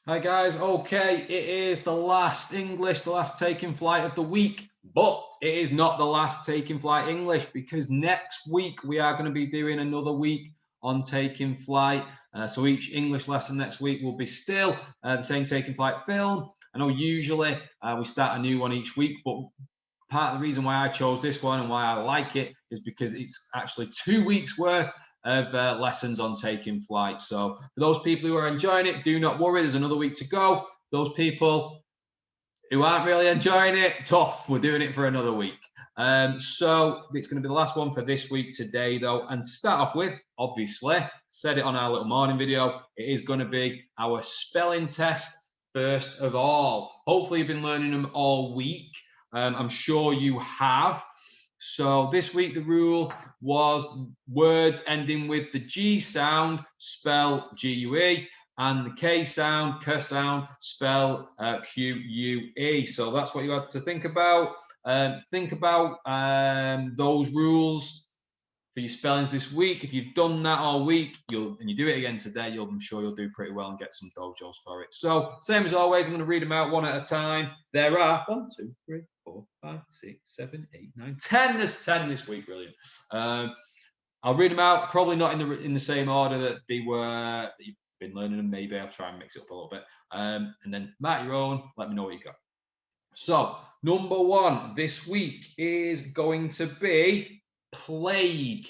Hi guys, okay, it is the last English, the last taking flight of the week, but it is not the last taking flight English because next week we are going to be doing another week on taking flight. So each English lesson next week will be still the same taking flight film. I know usually we start a new one each week, but part of the reason why I chose this one and why I like it is because it's actually 2 weeks worth of lessons on taking flight. So for those people who are enjoying it, do not worry, there's another week to go. Those people who aren't really enjoying it, tough, we're doing it for another week. So it's going to be the last one for this week today though. And to start off with, obviously, said it on our little morning video, it is going to be our spelling test first of all. Hopefully you've been learning them all week. I'm sure you have. So this week the rule was words ending with the G sound, spell G-U-E, and the K sound, K sound, spell Q-U-E. So that's what you had to think about. Think about those rules for your spellings this week. If you've done that all week, and you do it again today, I'm sure you'll do pretty well and get some dojos for it. So same as always, I'm going to read them out one at a time. There are 1, 2, 3, 4, 5, 6, 7, 8, 9, 10. There's 10 this week. Brilliant. I'll read them out, probably not in the same order that they were that you've been learning them. Maybe I'll try and mix it up a little bit. And then mark your own. Let me know what you got. So number 1 this week is going to be plague.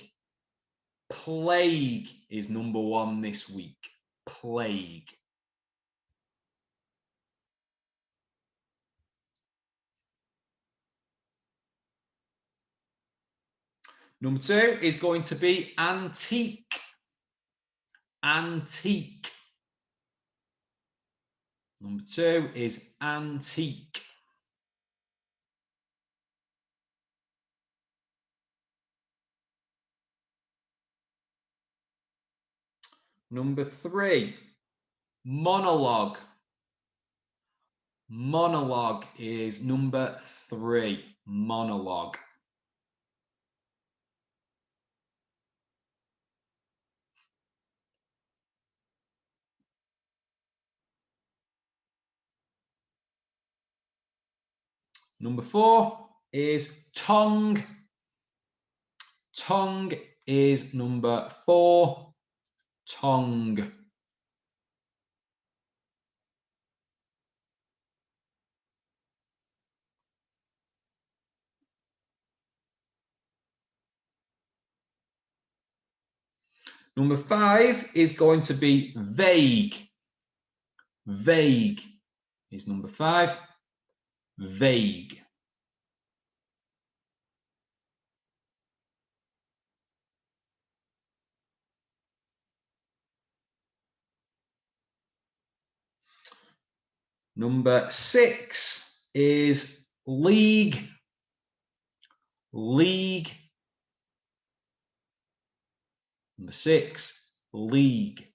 Plague is number 1 this week. Plague. Number 2 is going to be antique. Antique. Number 2 is antique. Number 3, monologue. Monologue is number 3. Monologue. Number 4 is tongue. Tongue is number 4. Tongue. Number 5 is going to be vague. Vague is number 5. Vague. Number 6 is league. League. Number 6, league.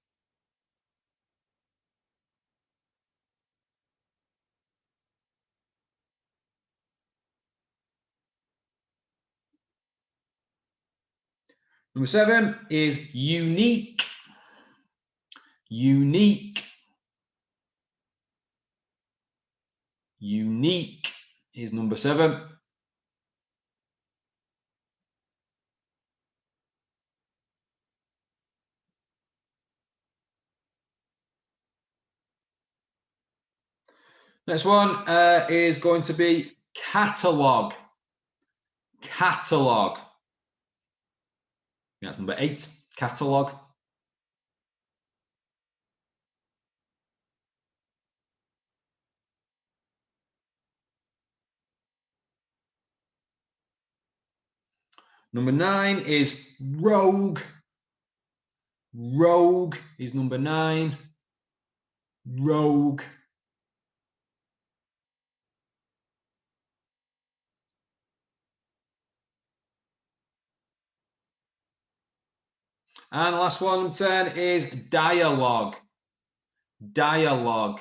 Number 7 is unique. Unique. Unique is number 7. Next one is going to be catalogue. Catalogue. That's number 8. Catalogue. Number 9 is rogue. Rogue is number 9. Rogue. And the last one, 10, is dialogue. Dialogue.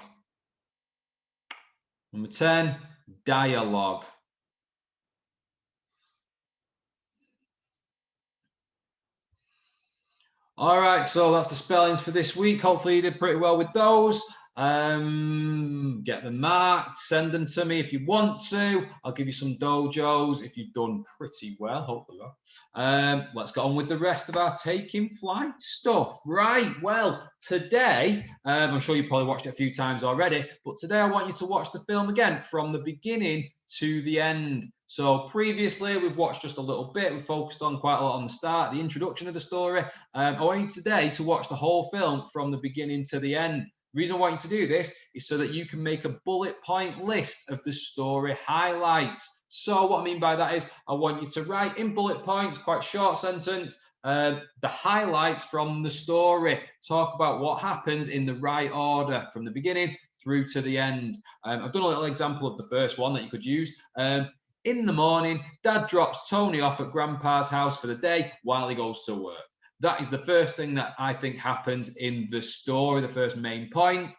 Number 10, dialogue. All right, so that's the spellings for this week. Hopefully you did pretty well with those. Get them marked, send them to me if you want to. I'll give you some dojos if you've done pretty well, hopefully. Let's get on with the rest of our taking flight stuff. Right, well, today, I'm sure you probably watched it a few times already, but today I want you to watch the film again from the beginning to the end. So previously we've watched just a little bit, we focused on quite a lot on the start, the introduction of the story. I want you today to watch the whole film from the beginning to the end. The reason I want you to do this is so that you can make a bullet point list of the story highlights. So what I mean by that is I want you to write in bullet points, quite short sentence, the highlights from the story. Talk about what happens in the right order from the beginning through to the end. I've done a little example of the first one that you could use. In the morning, Dad drops Tony off at Grandpa's house for the day while he goes to work. That is the first thing that I think happens in the story, the first main point.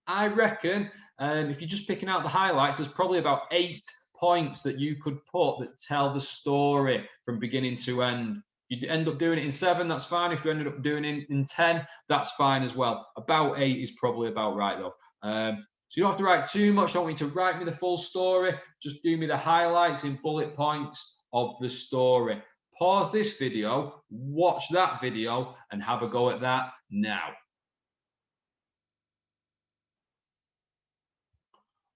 I reckon if you're just picking out the highlights, there's probably about 8 points that you could put that tell the story from beginning to end. If you end up doing it in 7, that's fine. If you ended up doing it in 10, that's fine as well. About 8 is probably about right though. So you don't have to write too much. I don't want you to write me the full story. Just do me the highlights in bullet points of the story. Pause this video, watch that video, and have a go at that now.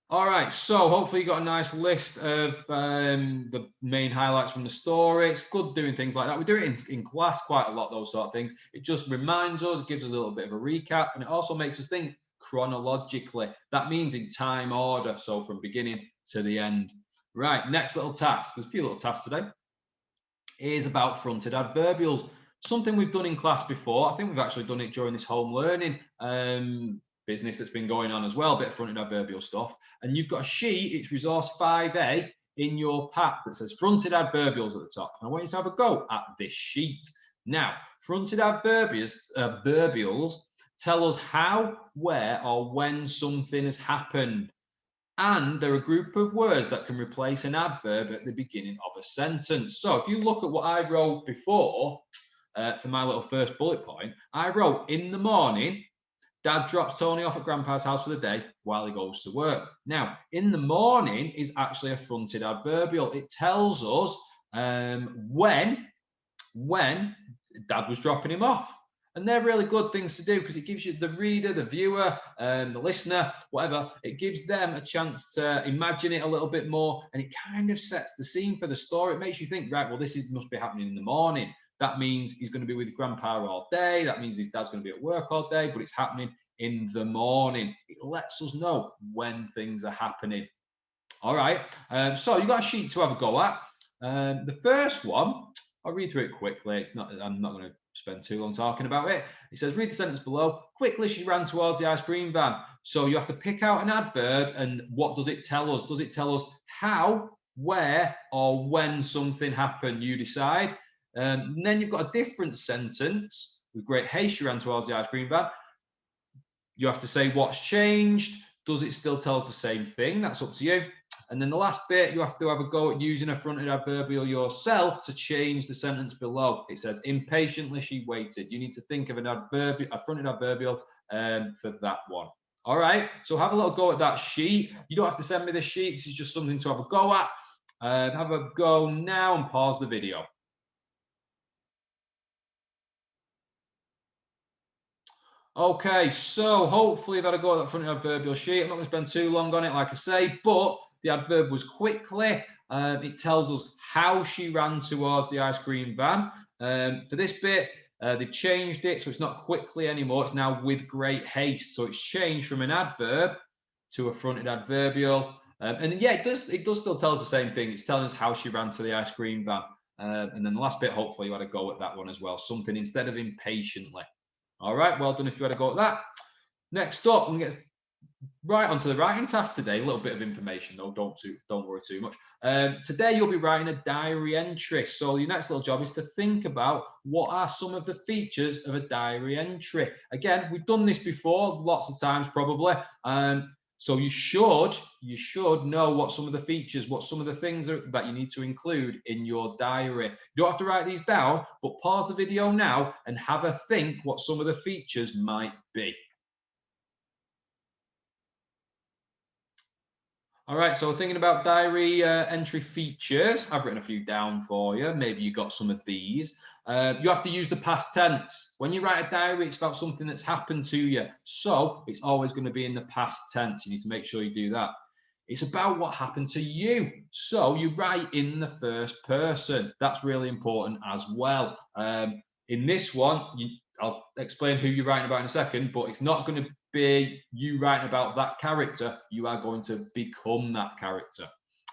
All right, so hopefully you got a nice list of the main highlights from the story. It's good doing things like that. We do it in class quite a lot, those sort of things. It just reminds us, it gives us a little bit of a recap, and it also makes us think chronologically. That means in time order, so from beginning to the end. Right, next little task. There's a few little tasks today. Is about fronted adverbials. Something we've done in class before. I think we've actually done it during this home learning business that's been going on as well, a bit of fronted adverbial stuff. And you've got a sheet, it's resource 5A in your pack that says fronted adverbials at the top. And I want you to have a go at this sheet. Now, fronted adverbials tell us how, where, or when something has happened. And they're a group of words that can replace an adverb at the beginning of a sentence. So if you look at what I wrote before for my little first bullet point, I wrote in the morning, Dad drops Tony off at Grandpa's house for the day while he goes to work. Now, in the morning is actually a fronted adverbial. It tells us when Dad was dropping him off. And they're really good things to do because it gives you the reader, the viewer, the listener, whatever, it gives them a chance to imagine it a little bit more, and it kind of sets the scene for the story. It makes you think, right, well, must be happening in the morning. That means he's going to be with Grandpa all day. That means his dad's going to be at work all day, but it's happening in the morning. It lets us know when things are happening. All right, so you've got a sheet to have a go at. The first one, I'll read through it quickly. I'm not going to spend too long talking about it. It says, read the sentence below. Quickly, she ran towards the ice cream van. So you have to pick out an adverb, and what does it tell us? Does it tell us how, where, or when something happened? You decide. And then you've got a different sentence. With great haste, she ran towards the ice cream van. You have to say what's changed. Does it still tell us the same thing? That's up to you. And then the last bit, you have to have a go at using a fronted adverbial yourself to change the sentence below. It says, impatiently she waited. You need to think of a fronted adverbial for that one. All right, so have a little go at that sheet. You don't have to send me the sheet. This is just something to have a go at. Have a go now and pause the video. Okay, so hopefully you've had a go at that fronted adverbial sheet. I'm not going to spend too long on it, like I say, but the adverb was quickly. It tells us how she ran towards the ice cream van. For this bit, they've changed it, so it's not quickly anymore. It's now with great haste. So it's changed from an adverb to a fronted adverbial. And yeah, it does still tell us the same thing. It's telling us how she ran to the ice cream van. And then the last bit, hopefully you had a go at that one as well. Something instead of impatiently. All right, well done if you had a go at that. Next up, I'm going to get right onto the writing task today. A little bit of information though, don't worry too much. Today you'll be writing a diary entry. So your next little job is to think about what are some of the features of a diary entry. Again, we've done this before lots of times probably. So you should know what some of the features, what some of the things are that you need to include in your diary. You don't have to write these down, but pause the video now and have a think what some of the features might be. All right, so thinking about diary entry features, I've written a few down for you. Maybe you got some of these. You have to use the past tense. When you write a diary, it's about something that's happened to you. So it's always going to be in the past tense. You need to make sure you do that. It's about what happened to you. So you write in the first person. That's really important as well. In this one, I'll explain who you're writing about in a second, but it's not going to be you writing about that character. You are going to become that character.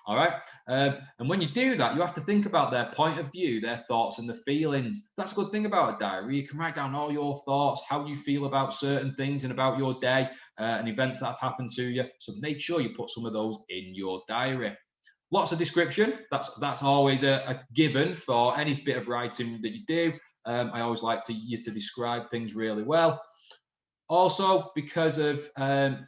All right. And when you do that, you have to think about their point of view, their thoughts and the feelings. That's a good thing about a diary. You can write down all your thoughts, how you feel about certain things and about your day and events that have happened to you. So make sure you put some of those in your diary. Lots of description. That's always a given for any bit of writing that you do. I always like you to describe things really well. Also, because of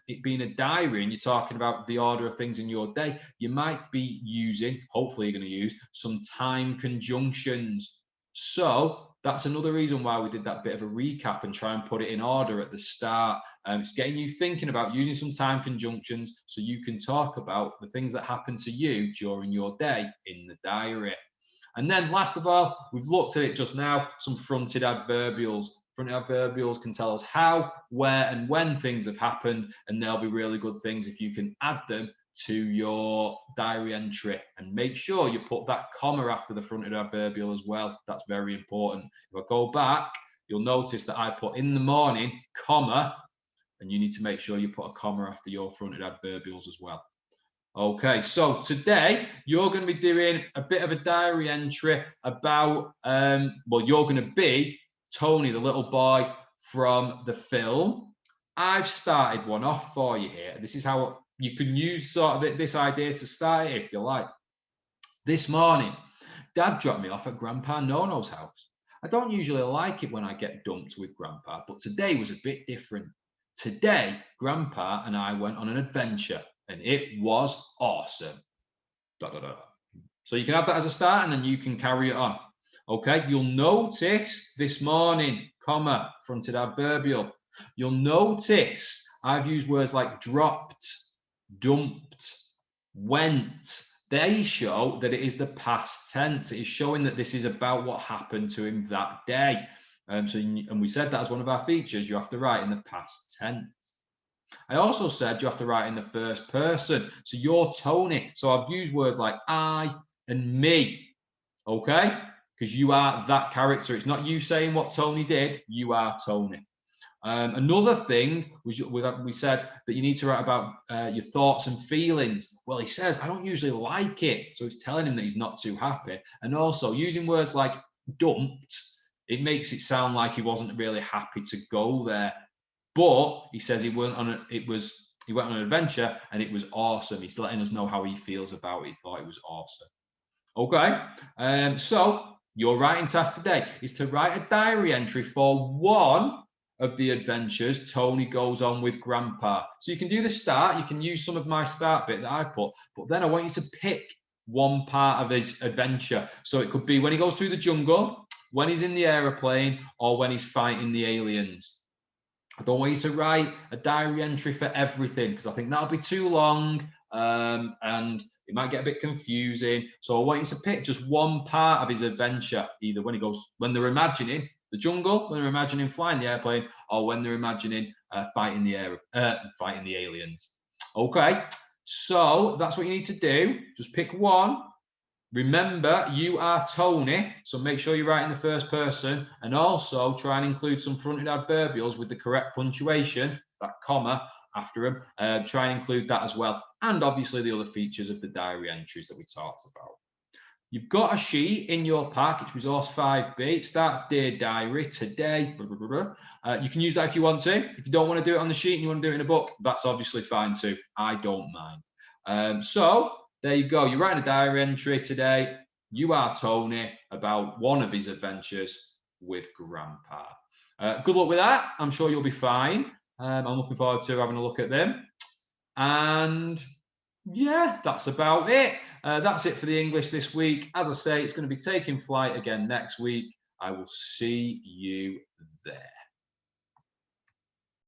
it being a diary and you're talking about the order of things in your day, you might be using, hopefully you're going to use, some time conjunctions. So that's another reason why we did that bit of a recap and try and put it in order at the start. It's getting you thinking about using some time conjunctions so you can talk about the things that happen to you during your day in the diary. And then last of all, we've looked at it just now, some fronted adverbials. Fronted adverbials can tell us how, where, and when things have happened, and they'll be really good things if you can add them to your diary entry. And make sure you put that comma after the fronted adverbial as well. That's very important. If I go back, you'll notice that I put in the morning, comma, and you need to make sure you put a comma after your fronted adverbials as well. Okay, so today you're going to be doing a bit of a diary entry about, well, you're going to be Tony, the little boy from the film. I've started one off for you here. This is how you can use sort of this idea to start it if you like. This morning, Dad dropped me off at Grandpa Nono's house. I don't usually like it when I get dumped with Grandpa, but today was a bit different. Today, Grandpa and I went on an adventure, and it was awesome. Da, da, da. So you can have that as a start, and then you can carry it on. Okay, you'll notice this morning, comma, fronted adverbial. You'll notice I've used words like dropped, dumped, went. They show that it is the past tense. It is showing that this is about what happened to him that day. And we said that as one of our features, you have to write in the past tense. I also said you have to write in the first person. So you're Tony. So I've used words like I and me, okay? Because you are that character. It's not you saying what Tony did. You are Tony. Another thing was we said that you need to write about your thoughts and feelings. Well, he says, I don't usually like it. So he's telling him that he's not too happy. And also using words like dumped, it makes it sound like he wasn't really happy to go there. But he says he went on an adventure and it was awesome. He's letting us know how he feels about it. He thought it was awesome. Okay. So your writing task today is to write a diary entry for one of the adventures Tony goes on with Grandpa. So you can do the start. You can use some of my start bit that I put, but then I want you to pick one part of his adventure. So it could be when he goes through the jungle, when he's in the aeroplane, or when he's fighting the aliens. I don't want you to write a diary entry for everything because I think that'll be too long and it might get a bit confusing. So I want you to pick just one part of his adventure, either when they're imagining the jungle, when they're imagining flying the airplane, or when they're imagining fighting the aliens. Okay, so that's what you need to do. Just pick one. Remember, you are Tony, so make sure you write in the first person, and also try and include some fronted adverbials with the correct punctuation, that comma after them. Try and include that as well, and obviously the other features of the diary entries that we talked about. You've got a sheet in your pack, it's resource 5B. It starts Dear Diary today. You can use that if you want to. If you don't want to do it on the sheet and you want to do it in a book, that's obviously fine too. I don't mind. So there you go. You're writing a diary entry today. You are Tony about one of his adventures with Grandpa. Good luck with that. I'm sure you'll be fine. I'm looking forward to having a look at them. And yeah, that's about it. That's it for the English this week. As I say, it's going to be taking flight again next week. I will see you there.